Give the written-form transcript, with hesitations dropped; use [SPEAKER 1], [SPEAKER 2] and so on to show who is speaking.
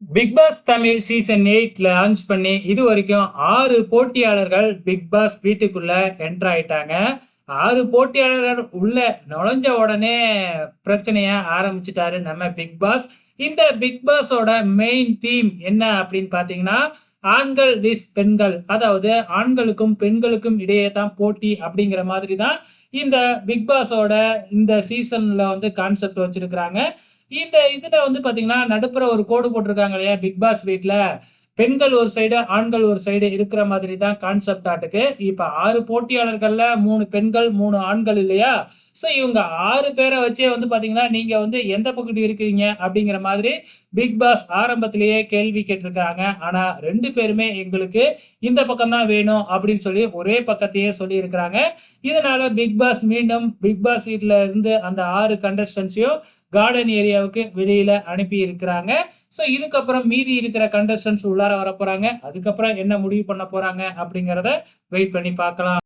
[SPEAKER 1] Big Boss Tamil season 8 launch பண்ணி இதுவரைக்கும் 6 போட்டியாளர்கள் பிக் பாஸ் வீட்டுக்குள்ள என்டர் ஆயிட்டாங்க. 6 போட்டியாளர்கள் உள்ள நுழைஞ்ச உடனே பிரச்சனைய ஆரம்பிச்சுட்டாரு நம்ம பிக் பாஸ். இந்த பிக் பாஸோட மெயின் தீம் என்ன அப்படின்னு பார்த்தீங்கன்னா, ஆண்கள் விஸ் பெண்கள். அதாவது ஆண்களுக்கும் பெண்களுக்கும் இடையே தான் போட்டி அப்படிங்கிற மாதிரி தான் இந்த பிக் பாஸோட இந்த சீசன்ல வந்து கான்செப்ட் வச்சிருக்கிறாங்க. இந்த இதுல வந்து பாத்தீங்கன்னா, நடுப்புற ஒரு கோடு போட்டிருக்காங்க இல்லையா? பிக் பாஸ் வீட்ல. பெண்கள் ஒரு சைடு, ஆண்கள் ஒரு சைடு இருக்கிற மாதிரி தான் கான்செப்ட் ஆட்டுக்கு. இப்ப 6 போட்டியாளர்கள்ல 3 பெண்கள், 3 ஆண்கள் இல்லையா? ஸோ இவங்க 6 பேர வச்சே வந்து பாத்தீங்கன்னா, நீங்க வந்து எந்த பக்கம் இருக்கிறீங்க? அப்படிங்கிற மாதிரி பிக் பாஸ் ஆரம்பத்திலேயே கேள்வி கேட்டிருக்காங்க. ஆனா 2 பேருமே எங்களுக்கு இந்த பக்கம் தான் வேணும் அப்படின்னு சொல்லி ஒரே பக்கத்தையே சொல்லியிருக்கிறாங்க. இதனால பிக் பாஸ் மீண்டும் பிக் பாஸ் வீட்ல இருந்து அந்த 6 கண்டஸ்டன்ட்ஸையும் கார்டன் ஏரியாவுக்கு வெளியில அனுப்பி இருக்கிறாங்க. ஸோ இதுக்கப்புறம் மீதி இருக்கிற கண்டஸ்டன்ட்ஸ் உள்ளார வரப்போறாங்க. அதுக்கப்புறம் என்ன முடிவு பண்ண போறாங்க அப்படிங்கிறத வெயிட் பண்ணி பார்க்கலாம்.